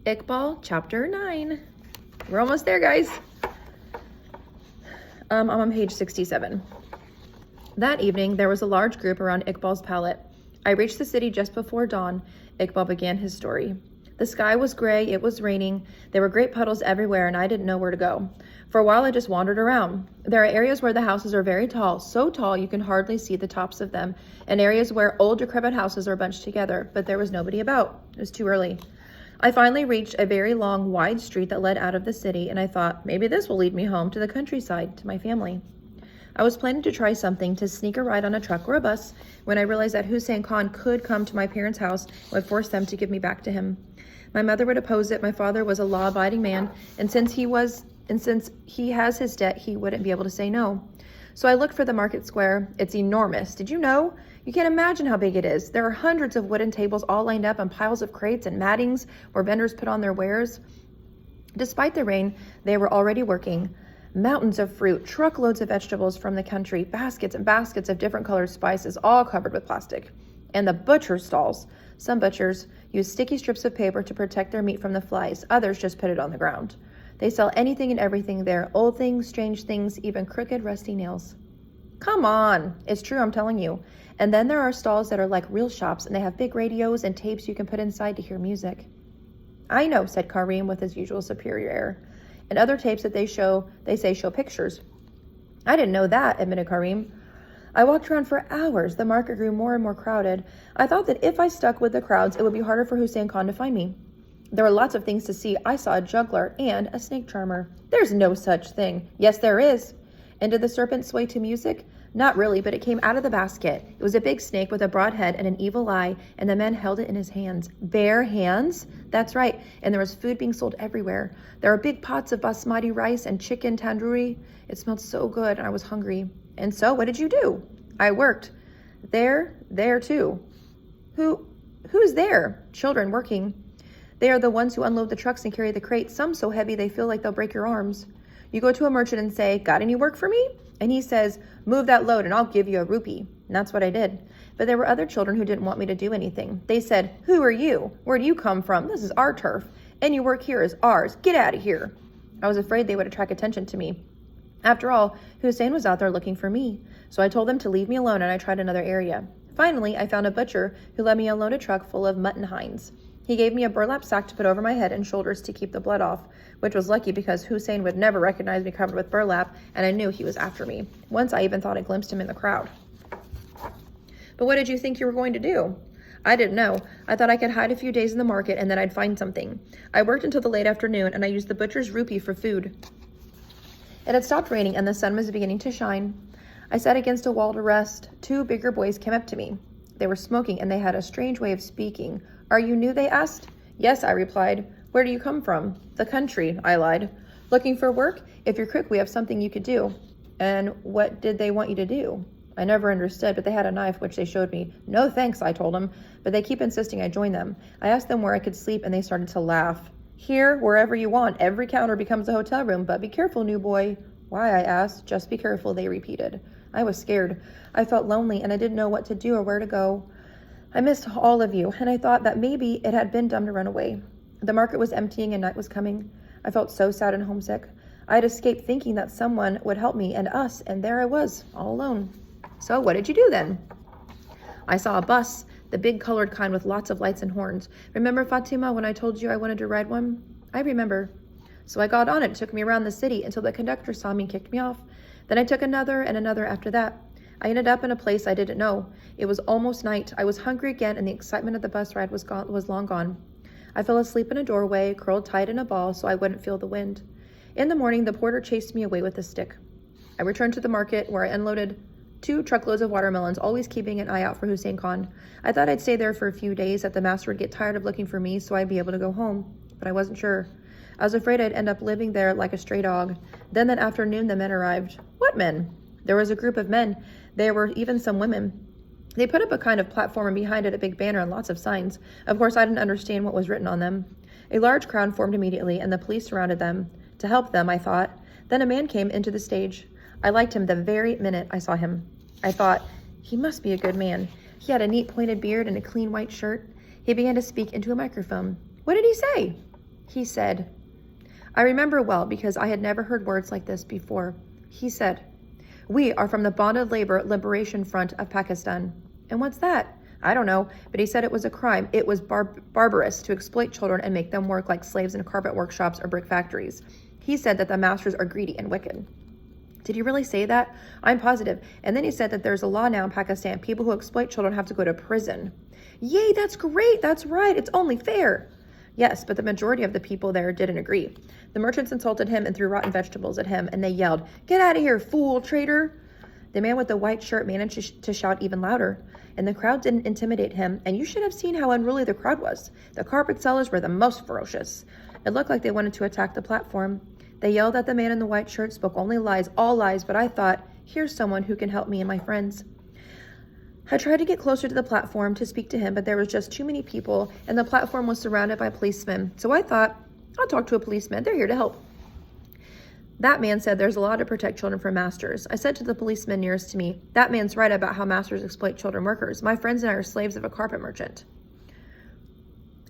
Iqbal, chapter 9. We're almost there, guys. I'm on page 67. That evening, there was a large group around Iqbal's pallet. I reached the city just before dawn. Iqbal began his story. The sky was gray, it was raining, there were great puddles everywhere, and I didn't know where to go. For a while, I just wandered around. There are areas where the houses are very tall, so tall you can hardly see the tops of them, and areas where old, decrepit houses are bunched together, but there was nobody about. It was too early. I finally reached a very long, wide street that led out of the city, and I thought, maybe this will lead me home to the countryside, to my family. I was planning to try something, to sneak a ride on a truck or a bus, when I realized that Hussein Khan could come to my parents' house and would force them to give me back to him. My mother would oppose it. My father was a law-abiding man, and since he has his debt, he wouldn't be able to say no. So I looked for the market square. It's enormous. Did you know? You can't imagine how big it is. There are hundreds of wooden tables all lined up on piles of crates and mattings where vendors put on their wares. Despite the rain, they were already working. Mountains of fruit, truckloads of vegetables from the country, baskets and baskets of different colored spices, all covered with plastic. And the butcher stalls. Some butchers use sticky strips of paper to protect their meat from the flies. Others just put it on the ground. They sell anything and everything there, old things, strange things, even crooked, rusty nails. Come on, it's true, I'm telling you. And then there are stalls that are like real shops, and they have big radios and tapes you can put inside to hear music. I know, said Karim with his usual superior air. And other tapes that they say show pictures. I didn't know that, admitted Karim. I walked around for hours. The market grew more and more crowded. I thought that if I stuck with the crowds, it would be harder for Hussein Khan to find me. There were lots of things to see. I saw a juggler and a snake charmer. There's no such thing. Yes, there is. And did the serpent sway to music? Not really, but it came out of the basket. It was a big snake with a broad head and an evil eye, and the man held it in his hands. Bare hands? That's right. And there was food being sold everywhere. There were big pots of basmati rice and chicken tandoori. It smelled so good, and I was hungry. And so, what did you do? I worked. There too. Who's there? Children working. They are the ones who unload the trucks and carry the crates, some so heavy they feel like they'll break your arms. You go to a merchant and say, got any work for me? And he says, move that load and I'll give you a rupee. And that's what I did. But there were other children who didn't want me to do anything. They said, who are you? Where do you come from? This is our turf. And your work here is ours. Get out of here. I was afraid they would attract attention to me. After all, Hussein was out there looking for me. So I told them to leave me alone and I tried another area. Finally, I found a butcher who let me unload a truck full of mutton hinds. He gave me a burlap sack to put over my head and shoulders to keep the blood off, which was lucky because Hussein would never recognize me covered with burlap, and I knew he was after me. Once I even thought I glimpsed him in the crowd. But what did you think you were going to do? I didn't know. I thought I could hide a few days in the market and then I'd find something. I worked until the late afternoon and I used the butcher's rupee for food. It had stopped raining and the sun was beginning to shine. I sat against a wall to rest. Two bigger boys came up to me. They were smoking and they had a strange way of speaking. Are you new? They asked. Yes, I replied. Where do you come from? The country, I lied. Looking for work? If you're quick, we have something you could do. And what did they want you to do? I never understood, but they had a knife, which they showed me. No thanks, I told them, but they keep insisting I join them. I asked them where I could sleep, and they started to laugh. Here, wherever you want, every counter becomes a hotel room, but be careful, new boy. Why, I asked. Just be careful, they repeated. I was scared. I felt lonely, and I didn't know what to do or where to go. I missed all of you, and I thought that maybe it had been dumb to run away. The market was emptying and night was coming. I felt so sad and homesick. I had escaped thinking that someone would help me and us, and there I was, all alone. So what did you do then? I saw a bus, the big colored kind with lots of lights and horns. Remember, Fatima, when I told you I wanted to ride one? I remember. So I got on it. It took me around the city until the conductor saw me and kicked me off. Then I took another and another after that. I ended up in a place I didn't know. It was almost night. I was hungry again, and the excitement of the bus ride was long gone. I fell asleep in a doorway, curled tight in a ball so I wouldn't feel the wind. In the morning, the porter chased me away with a stick. I returned to the market where I unloaded 2 truckloads of watermelons, always keeping an eye out for Hussein Khan. I thought I'd stay there for a few days, that the master would get tired of looking for me so I'd be able to go home, but I wasn't sure. I was afraid I'd end up living there like a stray dog. Then that afternoon, the men arrived. What men? There was a group of men. There were even some women. They put up a kind of platform and behind it a big banner and lots of signs. Of course, I didn't understand what was written on them. A large crowd formed immediately, and the police surrounded them. To help them, I thought. Then a man came into the stage. I liked him the very minute I saw him. I thought, he must be a good man. He had a neat pointed beard and a clean white shirt. He began to speak into a microphone. What did he say? He said, I remember well because I had never heard words like this before. He said, we are from the Bonded Labor Liberation Front of Pakistan. And what's that? I don't know, but he said it was a crime. It was barbarous to exploit children and make them work like slaves in carpet workshops or brick factories. He said that the masters are greedy and wicked. Did he really say that? I'm positive. And then he said that there's a law now in Pakistan. People who exploit children have to go to prison. Yay, that's great. That's right. It's only fair. Yes, but the majority of the people there didn't agree. The merchants insulted him and threw rotten vegetables at him, and they yelled, "Get out of here, fool, traitor!" The man with the white shirt managed to shout even louder, and the crowd didn't intimidate him, and you should have seen how unruly the crowd was. The carpet sellers were the most ferocious. It looked like they wanted to attack the platform. They yelled at the man in the white shirt, spoke only lies, all lies, but I thought, here's someone who can help me and my friends. I tried to get closer to the platform to speak to him, but there was just too many people, and the platform was surrounded by policemen. So I thought, I'll talk to a policeman. They're here to help. That man said there's a law to protect children from masters. I said to the policeman nearest to me, that man's right about how masters exploit children workers. My friends and I are slaves of a carpet merchant.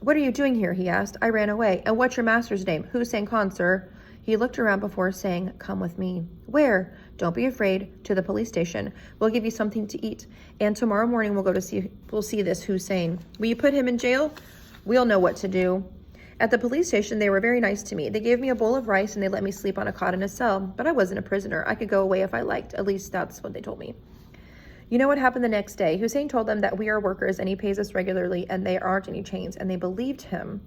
What are you doing here? He asked. I ran away. And what's your master's name? Hussein Khan, sir. He looked around before saying, come with me. Where? Don't be afraid. To the police station. We'll give you something to eat. And tomorrow morning we'll see this Hussein. Will you put him in jail? We'll know what to do. At the police station, they were very nice to me. They gave me a bowl of rice and they let me sleep on a cot in a cell. But I wasn't a prisoner. I could go away if I liked. At least that's what they told me. You know what happened the next day? Hussein told them that we are workers and he pays us regularly and there aren't any chains. And they believed him.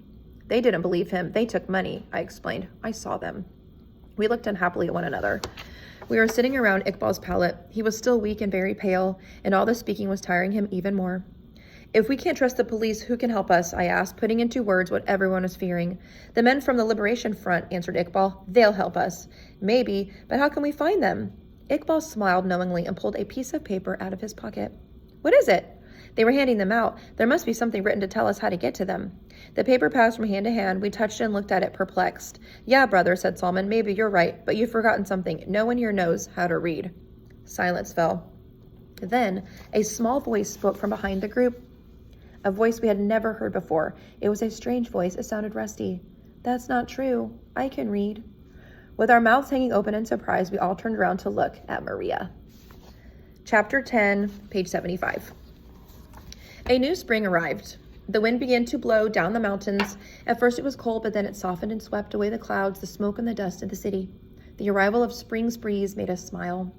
They didn't believe him. They took money, I explained. I saw them. We looked unhappily at one another. We were sitting around Iqbal's pallet. He was still weak and very pale, and all the speaking was tiring him even more. If we can't trust the police, who can help us? I asked, putting into words what everyone was fearing. The men from the Liberation Front, answered Iqbal. They'll help us. Maybe, but how can we find them? Iqbal smiled knowingly and pulled a piece of paper out of his pocket. What is it? They were handing them out. There must be something written to tell us how to get to them. The paper passed from hand to hand. We touched it and looked at it, perplexed. Yeah, brother, said Salman, maybe you're right, but you've forgotten something. No one here knows how to read. Silence fell. Then a small voice spoke from behind the group, a voice we had never heard before. It was a strange voice. It sounded rusty. That's not true. I can read. With our mouths hanging open in surprise, we all turned around to look at Maria. Chapter 10, page 75. A new spring arrived. The wind began to blow down the mountains. At first it was cold, but then it softened and swept away the clouds, the smoke and the dust of the city. The arrival of spring's breeze made us smile.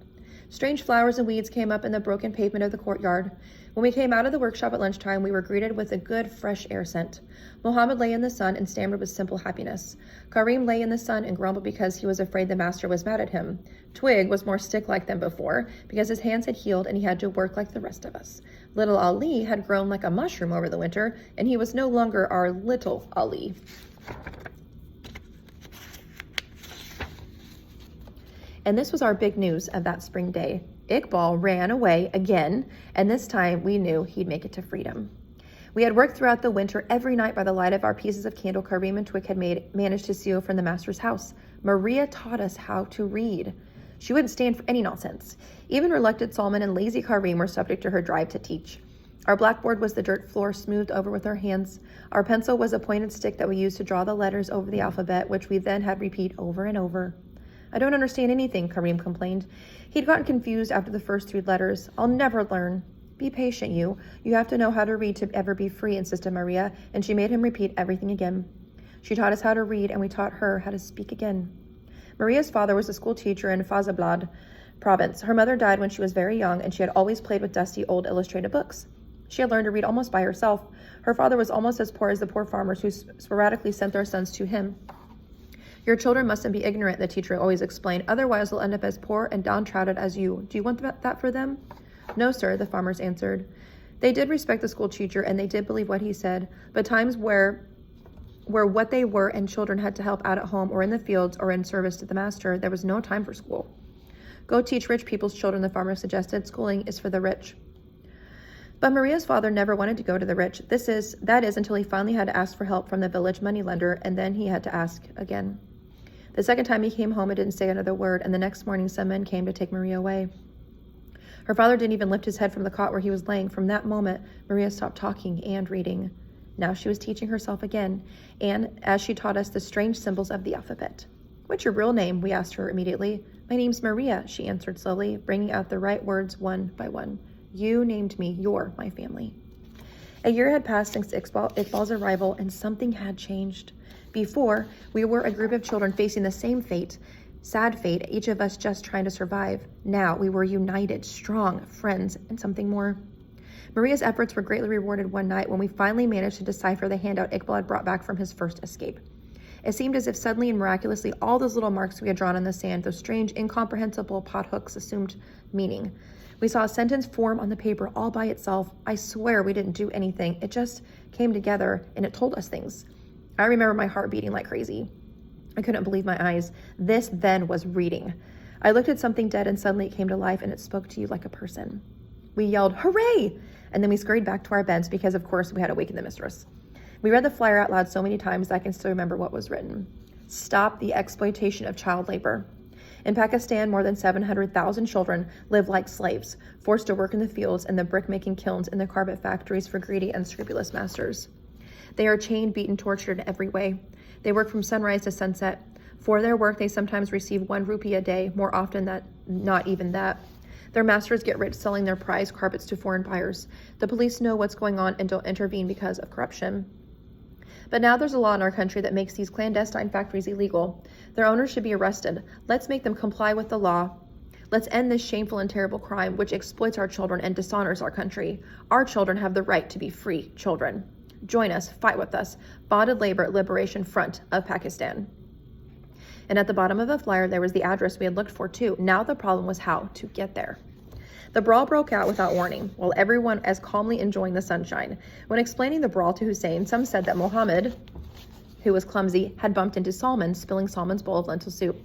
Strange flowers and weeds came up in the broken pavement of the courtyard. When we came out of the workshop at lunchtime, we were greeted with a good, fresh air scent. Mohammed lay in the sun and stammered with simple happiness. Karim lay in the sun and grumbled because he was afraid the master was mad at him. Twig was more stick-like than before because his hands had healed and he had to work like the rest of us. Little Ali had grown like a mushroom over the winter, and he was no longer our little Ali. And this was our big news of that spring day. Iqbal ran away again, and this time we knew he'd make it to freedom. We had worked throughout the winter every night by the light of our pieces of candle Karim and Twig had managed to steal from the master's house. Maria taught us how to read. She wouldn't stand for any nonsense. Even reluctant Salman and lazy Karim were subject to her drive to teach. Our blackboard was the dirt floor smoothed over with our hands. Our pencil was a pointed stick that we used to draw the letters over the alphabet, which we then had repeat over and over. I don't understand anything, Karim complained. He'd gotten confused after the first 3 letters. I'll never learn. Be patient, you. You have to know how to read to ever be free, insisted Maria, and she made him repeat everything again. She taught us how to read, and we taught her how to speak again. Maria's father was a school teacher in Faisalabad province. Her mother died when she was very young, and she had always played with dusty old illustrated books. She had learned to read almost by herself. Her father was almost as poor as the poor farmers who sporadically sent their sons to him. Your children mustn't be ignorant, the teacher always explained. Otherwise, they'll end up as poor and downtrodden as you. Do you want that for them? No, sir, the farmers answered. They did respect the school teacher, and they did believe what he said, but times where what they were and children had to help out at home or in the fields or in service to the master, there was no time for school. Go teach rich people's children, the farmer suggested. Schooling is for the rich. But Maria's father never wanted to go to the rich. That is until he finally had to ask for help from the village moneylender, and then he had to ask again. The second time he came home and didn't say another word, and the next morning some men came to take Maria away. Her father didn't even lift his head from the cot where he was laying. From that moment, Maria stopped talking and reading. Now she was teaching herself again, and as she taught us the strange symbols of the alphabet. "What's your real name?" we asked her immediately. "My name's Maria," she answered slowly, bringing out the right words one by one. "You named me. You're my family." A year had passed since Iqbal's arrival, and something had changed. Before, we were a group of children facing the same fate, sad fate, each of us just trying to survive. Now we were united, strong, friends, and something more. Maria's efforts were greatly rewarded one night when we finally managed to decipher the handout Iqbal had brought back from his first escape. It seemed as if suddenly and miraculously all those little marks we had drawn in the sand, those strange, incomprehensible pothooks, assumed meaning. We saw a sentence form on the paper all by itself. I swear we didn't do anything. It just came together and it told us things. I remember my heart beating like crazy. I couldn't believe my eyes. This then was reading. I looked at something dead and suddenly it came to life and it spoke to you like a person. We yelled, "Hooray!" And then we scurried back to our beds because, of course, we had awakened the mistress. We read the flyer out loud so many times that I can still remember what was written. "Stop the exploitation of child labor." In Pakistan, more than 700,000 children live like slaves, forced to work in the fields and the brick-making kilns and the carpet factories for greedy, unscrupulous masters. They are chained, beaten, tortured in every way. They work from sunrise to sunset. For their work, they sometimes receive 1 rupee a day, more often than not even that. Their masters get rich selling their prized carpets to foreign buyers. The police know what's going on and don't intervene because of corruption. But now there's a law in our country that makes these clandestine factories illegal. Their owners should be arrested. Let's make them comply with the law. Let's end this shameful and terrible crime which exploits our children and dishonors our country. Our children have the right to be free children. Join us, fight with us. Bonded Labor Liberation Front of Pakistan. And at the bottom of the flyer, there was the address we had looked for too. Now the problem was how to get there. The brawl broke out without warning, while everyone as calmly enjoying the sunshine. When explaining the brawl to Hussein, some said that Mohammed, who was clumsy, had bumped into Salman, spilling Salman's bowl of lentil soup.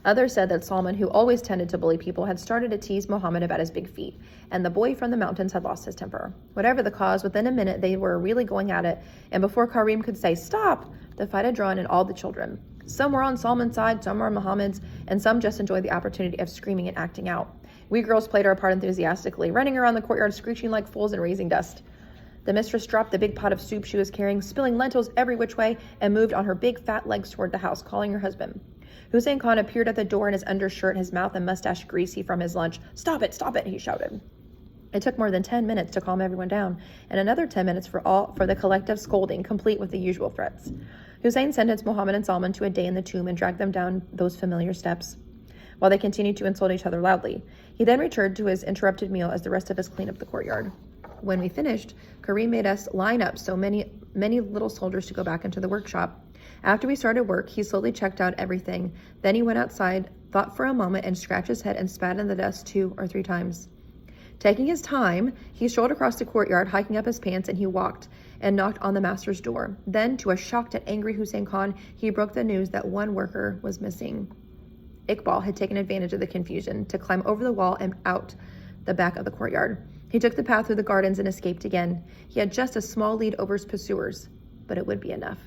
Others said that Salman, who always tended to bully people, had started to tease Mohammed about his big feet, and the boy from the mountains had lost his temper. Whatever the cause, within a minute they were really going at it, and before Karim could say, "Stop!" the fight had drawn in all the children. Some were on Salman's side, some were on Mohammed's, and some just enjoyed the opportunity of screaming and acting out. We girls played our part enthusiastically, running around the courtyard, screeching like fools and raising dust. The mistress dropped the big pot of soup she was carrying, spilling lentils every which way, and moved on her big fat legs toward the house, calling her husband. Hussein Khan appeared at the door in his undershirt, his mouth and mustache greasy from his lunch. Stop it, he shouted. It took more than 10 minutes to calm everyone down, and another 10 minutes for the collective scolding, complete with the usual threats. Hussein sentenced Mohammed and Salman to a day in the tomb and dragged them down those familiar steps, while they continued to insult each other loudly. He then returned to his interrupted meal as the rest of us cleaned up the courtyard. When we finished, Karim made us line up so many little soldiers to go back into the workshop. After we started work, he slowly checked out everything. Then he went outside, thought for a moment, and scratched his head and spat in the dust 2 or 3 times. Taking his time, he strolled across the courtyard, hiking up his pants, and he walked and knocked on the master's door. Then, to a shocked and angry Hussein Khan, he broke the news that one worker was missing. Iqbal had taken advantage of the confusion to climb over the wall and out the back of the courtyard. He took the path through the gardens and escaped again. He had just a small lead over his pursuers, but it would be enough.